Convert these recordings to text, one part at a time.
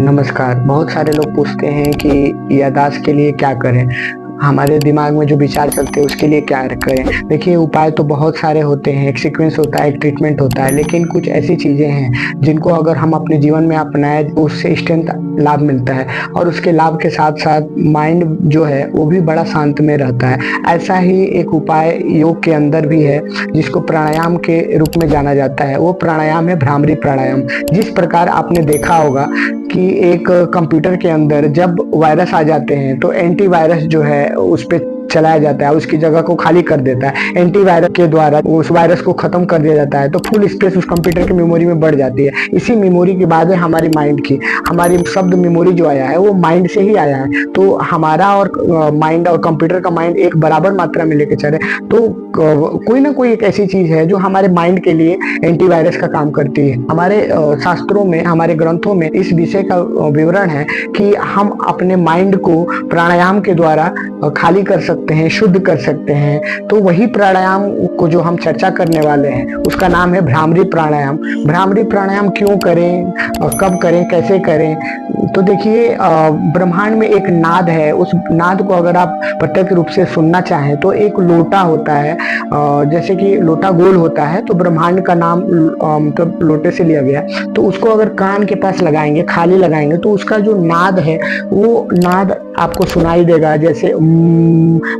नमस्कार। बहुत सारे लोग पूछते हैं कि याददाश्त के लिए क्या करें? हमारे दिमाग में जो विचार चलते हैं उसके लिए क्या करें? देखिए, उपाय तो बहुत सारे होते हैं, एक सीक्वेंस होता है, एक ट्रीटमेंट होता है, लेकिन कुछ ऐसी चीज़ें हैं जिनको अगर हम अपने जीवन में अपनाएं तो उससे इंस्टेंट लाभ मिलता है और उसके लाभ के साथ साथ माइंड जो है वो भी बड़ा शांत में रहता है। ऐसा ही एक उपाय योग के अंदर भी है जिसको प्राणायाम के रूप में जाना जाता है। वो प्राणायाम है भ्रामरी प्राणायाम। जिस प्रकार आपने देखा होगा कि एक कंप्यूटर के अंदर जब वायरस आ जाते हैं तो एंटीवायरस जो है उस पे चलाया जाता है, उसकी जगह को खाली कर देता है। एंटीवायरस के द्वारा उस वायरस को खत्म कर दिया जाता है तो फुल स्पेस उस कंप्यूटर की मेमोरी में बढ़ जाती है। इसी मेमोरी की बात है हमारी माइंड की। हमारी शब्द मेमोरी जो आया है वो माइंड से ही आया है। तो हमारा और माइंड और कंप्यूटर का माइंड एक बराबर मात्रा में लेके चले तो कोई ना कोई एक ऐसी चीज है जो हमारे माइंड के लिए एंटीवायरस का काम करती है। हमारे शास्त्रों में, हमारे ग्रंथों में इस विषय का विवरण है कि हम अपने माइंड को प्राणायाम के द्वारा खाली कर सकते हैं, शुद्ध कर सकते हैं। तो वही प्राणायाम को जो हम चर्चा करने वाले हैं उसका नाम है भ्रामरी प्राणायाम। भ्रामरी प्राणायाम क्यों करें, कब करें, कैसे करें? तो देखिए, ब्रह्मांड में एक नाद है। उस नाद को अगर आप प्रत्यक्ष रूप से सुनना चाहें तो एक लोटा होता है, जैसे कि लोटा गोल होता है तो ब्रह्मांड का नाम मतलब लोटे से लिया गया। तो उसको अगर कान के पास लगाएंगे, खाली लगाएंगे तो उसका जो नाद है वो नाद आपको सुनाई देगा। जैसे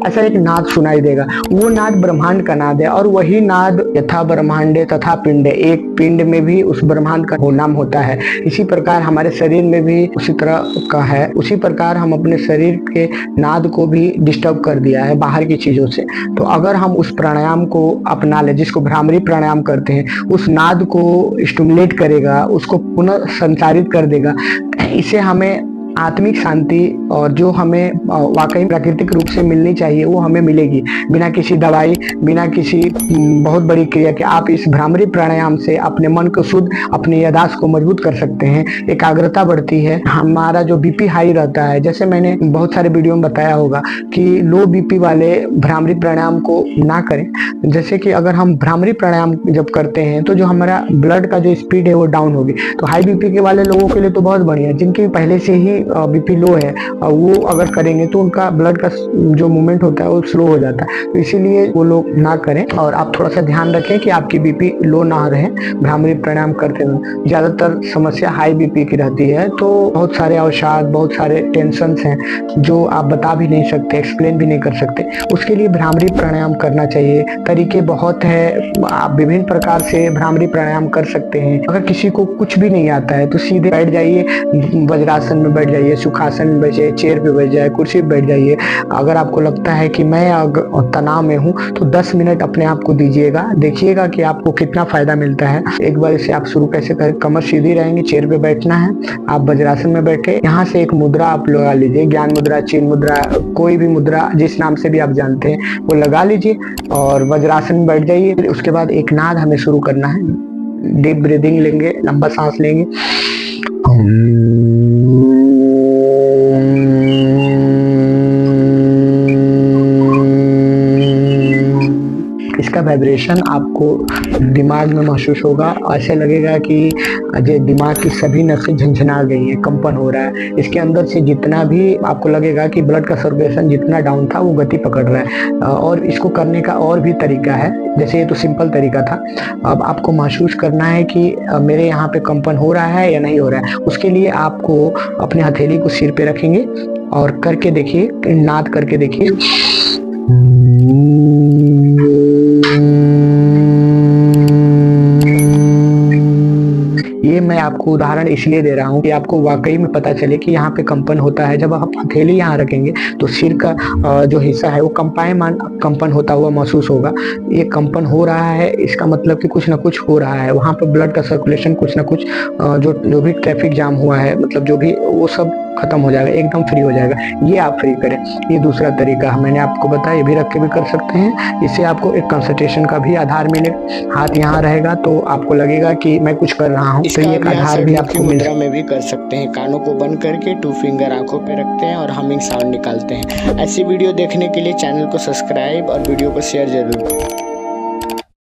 ऐसा एक नाद सुनाई देगा। वो नाद ब्रह्मांड का नाद है और वही नाद यथा ब्रह्मांडे तथा पिंडे, एक पिंड में भी उस ब्रह्मांड का नाम होता है। इसी प्रकार हमारे शरीर में भी उसी तरह का है। उसी प्रकार हम अपने शरीर के नाद को भी डिस्टर्ब कर दिया है बाहर की चीजों से। तो अगर हम उस प्राणायाम को अपना ले जिसको भ्रामरी प्राणायाम करते हैं, उस नाद को स्टिमुलेट करेगा, उसको पुनः संचारित कर देगा। इससे हमें आत्मिक शांति और जो हमें वाकई प्राकृतिक रूप से मिलनी चाहिए वो हमें मिलेगी, बिना किसी दवाई, बिना किसी बहुत बड़ी क्रिया के। आप इस भ्रामरी प्राणायाम से अपने मन को शुद्ध, अपने याददाश्त को मजबूत कर सकते हैं। एकाग्रता बढ़ती है। हमारा जो बीपी हाई रहता है, जैसे मैंने बहुत सारे वीडियो में बताया होगा कि लो बीपी वाले भ्रामरी प्राणायाम को ना करें। जैसे कि अगर हम भ्रामरी प्राणायाम जब करते हैं तो जो हमारा ब्लड का जो स्पीड है वो डाउन होगी। तो हाई बीपी के वाले लोगों के लिए तो बहुत बढ़िया, जिनकी पहले से ही बीपी लो है वो अगर करेंगे तो उनका ब्लड का जो मूवमेंट होता है वो स्लो हो जाता है। तो इसीलिए वो लोग ना करें और आप थोड़ा सा ध्यान रखें कि आपकी बीपी लो ना रहे भ्रामरी प्राणायाम करते हुए। ज्यादातर समस्या हाई बीपी की रहती है। तो बहुत सारे अवसाद, बहुत सारे टेंशन हैं जो आप बता भी नहीं सकते, एक्सप्लेन भी नहीं कर सकते। उसके लिए भ्रामरी प्राणायाम करना चाहिए। तरीके बहुत है, आप विभिन्न प्रकार से भ्रामरी प्राणायाम कर सकते हैं। अगर किसी को कुछ भी नहीं आता है तो सीधे बैठ जाइए, वज्रासन में बैठ जाइए, सुखासन में बैठ जाइए, चेयर पे बैठ जाइए, कुर्सी पे बैठ जाइए। अगर आपको लगता है कि मैं तनाव में हूँ तो 10 मिनट अपने आप को दीजिएगा, देखिएगा कि आपको कितना फायदा मिलता है। एक बार इसे आप शुरू कैसे करें। कमर सीधी रहेंगे, चेयर पे बैठना है, आप वज्रासन में बैठे, यहाँ से एक मुद्रा आप लगा लीजिए, ज्ञान मुद्रा, चिन्ह मुद्रा, कोई भी मुद्रा जिस नाम से भी आप जानते हैं वो लगा लीजिए और वज्रासन में बैठ जाइए। उसके बाद एक नाद हमें शुरू करना है। डीप ब्रीदिंग लेंगे, लंबा सांस लेंगे। इसका वाइब्रेशन आपको दिमाग में महसूस होगा। ऐसे लगेगा कि दिमाग की सभी नसें झंझना गई हैं, कंपन हो रहा है। इसके अंदर से जितना भी आपको लगेगा कि ब्लड का सर्कुलेशन जितना डाउन था वो गति पकड़ रहा है। और इसको करने का और भी तरीका है। जैसे ये तो सिंपल तरीका था, अब आपको महसूस करना है कि मेरे यहाँ पे कंपन हो रहा है या नहीं हो रहा है। उसके लिए आपको अपने हथेली को सिर पे रखेंगे और करके देखिए, नाद करके देखिए। ये मैं आपको उदाहरण इसलिए दे रहा हूँ कि आपको वाकई में पता चले कि यहाँ पे कंपन होता है। जब आप हथेली यहाँ रखेंगे तो सिर का जो हिस्सा है वो कंपायमान कंपन होता हुआ महसूस होगा। ये कंपन हो रहा है, इसका मतलब कि कुछ ना कुछ हो रहा है। वहाँ पे ब्लड का सर्कुलेशन कुछ ना कुछ जो भी ट्रैफिक जाम हुआ है, मतलब जो भी, वो सब खत्म हो जाएगा, एकदम फ्री हो जाएगा। ये आप फ्री करें। ये दूसरा तरीका मैंने आपको बताया, ये भी रख के भी कर सकते हैं। इससे आपको एक कंसंट्रेशन का भी आधार मिले। हाथ यहाँ रहेगा तो आपको लगेगा कि मैं कुछ कर रहा हूँ। तो ये एक आधार भी आपको मुद्रा में भी कर सकते हैं। कानों को बंद करके 2 फिंगर आंखों पे रखते हैं और हमिंग साउंड निकालते हैं। ऐसी वीडियो देखने के लिए चैनल को सब्सक्राइब और वीडियो को शेयर जरूर करें।